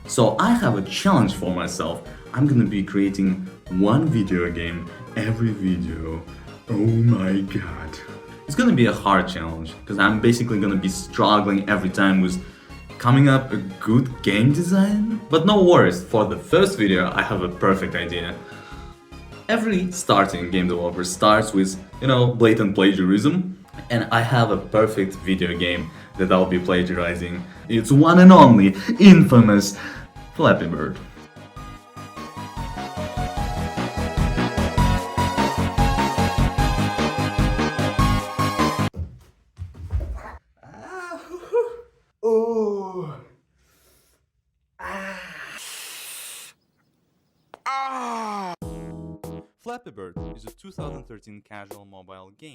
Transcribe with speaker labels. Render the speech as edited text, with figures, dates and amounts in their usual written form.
Speaker 1: So I have a challenge for myself. I'm gonna be creating one video game every video. Oh my god. It's gonna be a hard challenge because I'm basically gonna be struggling every time with coming up a good game design. But no worries, for the first video I have a perfect idea. Every starting game developer starts with, blatant plagiarism, and I have a perfect video game that I'll be plagiarizing. It's one and only, infamous Flappy Bird. Oh. Flappy Bird is a 2013 casual mobile game.